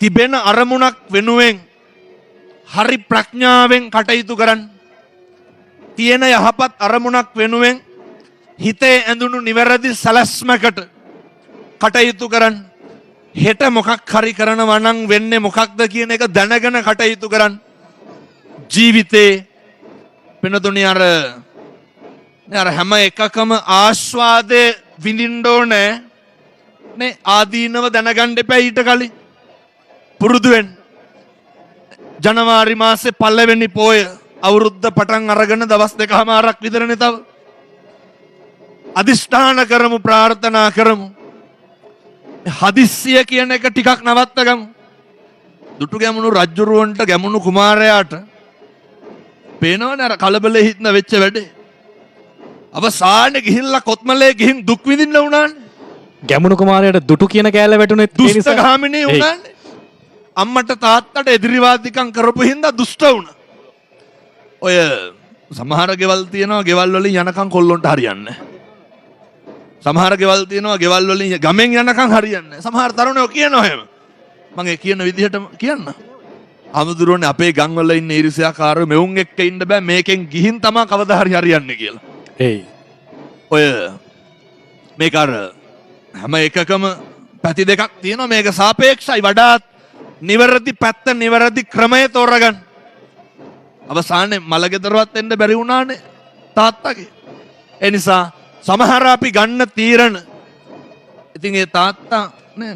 තිබෙන අරමුණක් වෙනුවෙන් හරි ප්‍රඥාවෙන් කටයුතු කරන්න. තියෙන යහපත් අරමුණක් වෙනුවෙන් හිතේ ඇඳුණු නිවැරදි සැලැස්මකට කටයුතු කරන්න. හෙට මොකක් හරි කරනවා නම් වෙන්නේ මොකක්ද කියන එක දැනගෙන කටයුතු කරන්න. ජීවිතේ වෙනතුණි අර හැම එකකම ආස්වාදේ විඳින්න ඕනේ නේ. ආදීනව දැනගන්න එපා ඊට කලින්. පුරුදු වෙන්න. ජනවාරි මාසේ පළවෙනි පෝය අවුරුද්ද පටන් අරගෙන දවස් දෙකමාරක් විතරනේ තව. අදිෂ්ඨාන කරමු, ප්‍රාර්ථනා කරමු. හදිස්සිය කියන එක ටිකක් නවත්තගමු. දුටු ගැමුණු රජුරුවන්ට ගැමුණු කුමාරයාට පේනවනේ අර කලබලෙ හිටන වෙච්ච වැඩේ. අවසානේ ගිහිල්ලා කොත්මලේ ගිහින් දුක් විඳින්න උනානේ. ගැමුණු කුමාරයාට දුටු කියන කෑල්ල වැටුනේ දුෂ්ටගාමිනී උනානේ. අම්මට තාත්තට එදිරිවාදිකම් කරපු හින්දා දුෂ්ට වුණා. ඔය සමහර ගෙවල් තියෙනවා ගෙවල් වලින් යනකම් කොල්ලොන්ට හරියන්නේ. සමහර ගෙවල් තියෙනවා ගෙවල් වලින් ගමෙන් යනකම් හරියන්නේ. සමහර තරුණයෝ කියනවා එහෙම. මම ඒ කියන විදිහට කියන්න. අමුදුරෝනේ අපේ ගම් වල ඉන්න ඊර්ෂ්‍යාකාරයෝ මෙවුන් එක්ක ඉන්න බෑ මේකෙන් ගිහින් තමයි කවදා හරි හරියන්නේ කියලා. ඒයි. ඔය මේක අර හැම එකකම පැති දෙකක් තියෙනවා. මේක සාපේක්ෂයි. වඩාත් නිවැරදි පැත්ත නිවැරදි ක්‍රමය තෝරගන්න. අවසානයේ මලගෙදරවත් එන්න බැරි වුණානේ තාත්තගේ. ඒ නිසා සමහර අපි ගන්න තීරණ ඉතින් ඒ තාත්තා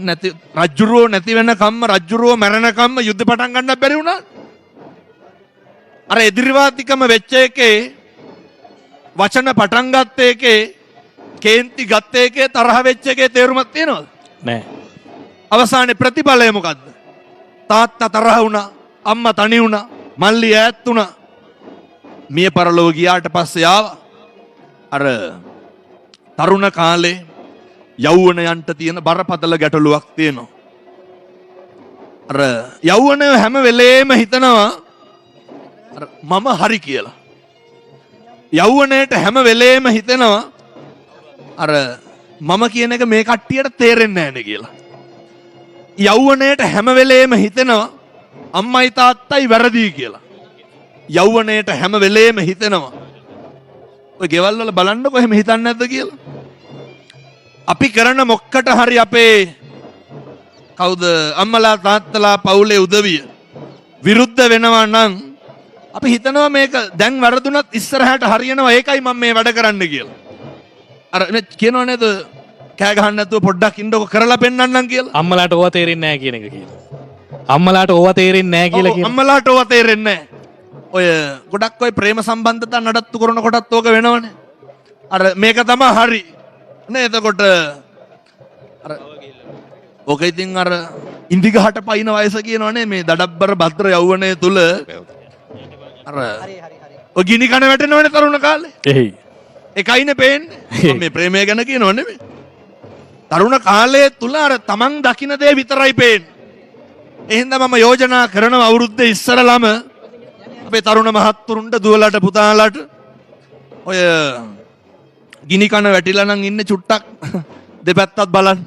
නැති රජ්ජුරුවෝ නැති වෙන කම්ම රජ්ජුරුවෝ මැරෙන කම්ම යුද්ධ පටන් ගන්න බැරි වුණා. අර එදිරිවාදිකම වෙච්ච එකේ වචන පටන් ගත්ත එකේ කේන්ති ගත්ත එකේ තරහ වෙච්ච එකේ තේරුමක් තියෙනවද? නෑ. අවසානයේ ප්‍රතිඵලය මොකද්ද? තාත්තා තරහ වුණා, අම්මා තනි වුණා, මල්ලි ඈත් වුණා. මිය පරලොව ගියාට පස්සේ ආවා අර තරුණ කාලේ යෞවනයන්ට තියෙන බරපතල ගැටලුවක් තියෙනවා. අර යෞවනය හැම වෙලේම හිතනවා අර මම හරි කියලා. යෞවනයට හැම වෙලේම හිතෙනවා අර මම කියන එක මේ කට්ටියට තේරෙන්නේ නැහැ නේ කියලා. යෞවනයට හැම වෙලේම හිතෙනවා අම්මයි තාත්තයි වැරදි කියලා. යෞවනයට හැම වෙලේම හිතෙනවා ඔය ගෙවල් වල බලන්නකො එහෙම හිතන්නේ නැද්ද කියලා. අපි කරන මොක්කට හරි අපේ කවුද අම්මලා තාත්තලා පවුලේ උදවිය විරුද්ධ වෙනවා නම් අපි හිතනවා මේක දැන් වැරදුනත් ඉස්සරහට හරියනවා ඒකයි මම මේ වැඩ කරන්න කියලා. අර කියනව නේද කෑ ගහන්න නැතුව පොඩ්ඩක් ඉන්නකො කරලා පෙන්නන්නම් කියලා. අම්මලාට ඕවා තේරෙන්නේ නැහැ කියන එක කියලා. අම්මලාට ඕවා තේරෙන්නේ නැහැ කියලා කියනවා. අම්මලාට ඕවා තේරෙන්නේ නැහැ. ඔය ගොඩක් ඔය ප්‍රේම සම්බන්ධතා නඩත්තු කරන කොටත් ඕක වෙනවනේ. අර මේක තමයි හරි. නේ එතකොට අර ඕක ඉතින් අර ඉන්දි ගහට පයින් වයස කියනවනේ මේ දඩබ්බර භද්‍ර යෞවනයේ තුල අර ඔය ගිනි කන වැටෙනවනේ තරුණ කාලේ. එහේ. ඒකයිනේ පේන්නේ. මම මේ ප්‍රේමය ගැන කියනව නෙමෙයි. තරුණ කාලයේ තුල අර තමන් දකින්න දේ විතරයි පේන්නේ. එහෙනම් මම යෝජනා කරනවා අවුරුද්දේ ඉස්සරළම අපේ තරුණ මහත්තුරුන්ට දුවලට පුතාලට ඔය ගිනි කන වැටිලා නම් ඉන්නේ චුට්ටක් දෙපැත්තත් බලන්න.